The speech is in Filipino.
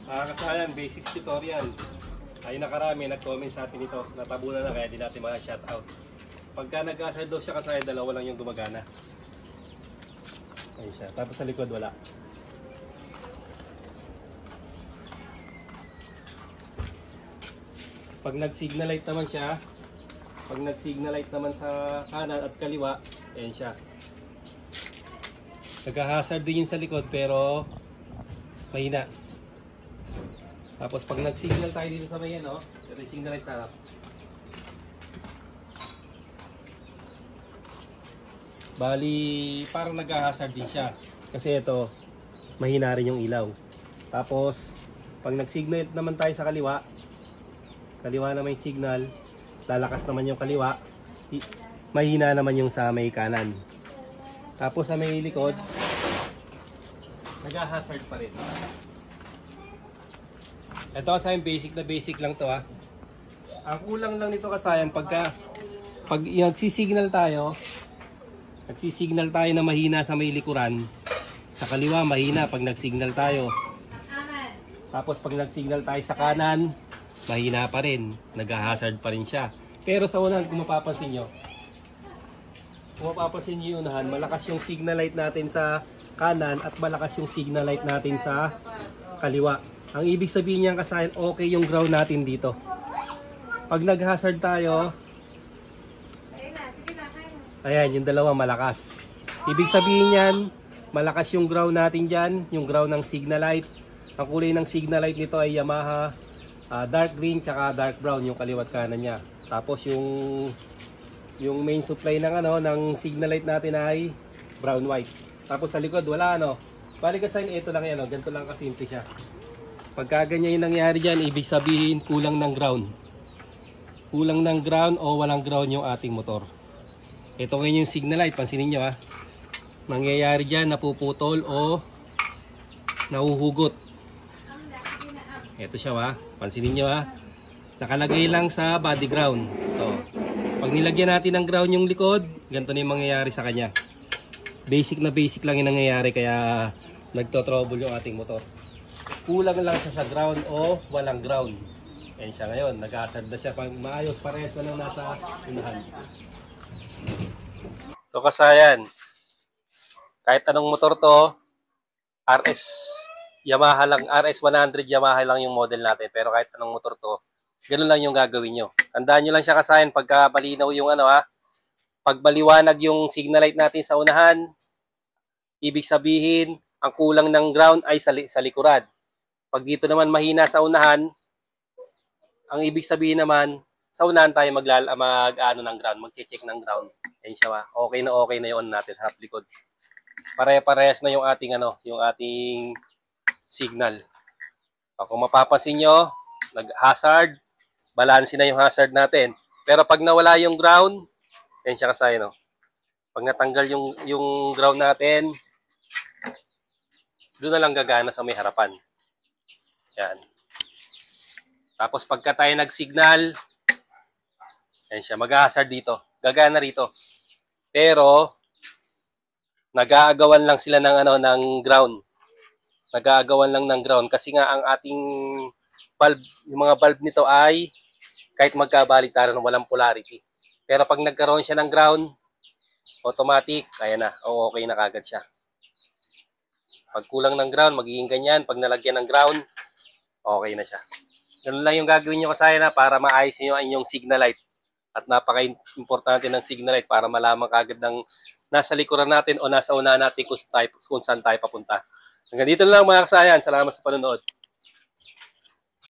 Kasayan, basic tutorial. Ay nakarami, nag-comment sa atin ito. Natabunan na kaya di natin ma-shoutout. Pagka nag-hazard daw siya kasayan, dalawa lang yung gumagana. Ayun siya. Tapos sa likod wala. Pag nag-signal light naman siya, pag nag-signal light naman sa kanan at kaliwa, ayan siya. Nag-hazard din yung sa likod pero mahina. Tapos pag nag-signal tayo dito sa may ano, ito yung signal light sa harap. Bali, parang nag-hazard din siya. Kasi ito, mahina rin yung ilaw. Tapos, pag nag-signal naman tayo sa kaliwa, kaliwa naman yung signal, lalakas naman yung kaliwa, mahina naman yung sa may kanan. Tapos sa may likod, nag-hazard pa rin. Ito kasayan, basic na basic lang to ha. Ang kulang lang nito kasayan, pag nagsisignal tayo na mahina sa may likuran, sa kaliwa mahina pag nagsignal tayo. Tapos pag nagsignal tayo sa kanan, mahina pa rin, nag-hazard pa rin siya. Pero sa unahan, kung mapapansin nyo yung unahan, malakas yung signal light natin sa kanan at malakas yung signal light natin sa kaliwa. Ang ibig sabihin niyan kasayan, okay yung ground natin dito. Pag nag-hazard tayo, ayan, yung dalawa malakas. Ibig sabihin niyan, malakas yung ground natin dyan, yung ground ng signal light. Ang kulay ng signal light nito ay Yamaha dark green tsaka dark brown yung kaliwat kanan niya. Tapos yung main supply ng ng signal light natin ay brown white. Tapos sa likod wala Balik kasayan, ito lang yan ganito lang kasimple siya. Pagka ganyan yung nangyari dyan, ibig sabihin kulang ng ground. Kulang ng ground o walang ground yung ating motor. Ito ngayon yung signal light, pansinin nyo nangyayari dyan, napuputol o nahuhugot. Ito siya pansinin nyo nakalagay lang sa body ground. Ito. Pag nilagyan natin ng ground yung likod, ganito na yung mangyayari sa kanya. Basic na basic lang yung nangyayari kaya nagto-trouble yung ating motor. Kulang lang siya sa ground o walang ground. Ayan siya ngayon, nag-hazard na siya. Pag maayos, parehas na lang nasa unahan. Ito kasayan, kahit anong motor to, Yamaha lang, RS100 Yamaha lang yung model natin. Pero kahit anong motor to, ganoon lang yung gagawin nyo. Tandaan nyo lang siya kasayan, pagka balinaw yung pag baliwanag yung signal light natin sa unahan, ibig sabihin, ang kulang ng ground ay sa likuran. Pag dito naman mahina sa unahan, ang ibig sabihin naman, sa unahan tayo ng ground, mag-check ng ground. Ayun siya okay na yung natin, harap likod. Pare-parehas na yung ating yung ating signal. Kung mapapansin nyo, nag-hazard, balanse na yung hazard natin. Pero pag nawala yung ground, ayun siya kasayan pag natanggal yung ground natin, doon na lang gagana sa may harapan. Yan. Tapos pagka tayo nag-signal, ayan siya, mag-hazard dito. Gagana rito. Pero, nag-aagawan lang sila ng ground. Nag-aagawan lang ng ground. Kasi nga ang ating bulb, yung mga bulb nito ay kahit magkabaligtaran, walang polarity. Pero pag nagkaroon siya ng ground, automatic, ayan na, okay na kagad siya. Pag kulang ng ground, magiging ganyan. Pag nalagyan ng ground, okay na siya. Ganun lang yung gagawin nyo kasayan para maayos nyo ang inyong signal light. At napaka-importante ng signal light para malaman kagad ng nasa likuran natin o nasa unahan natin kung saan tayo papunta. Hanggang dito lang mga kasayan. Salamat sa panonood.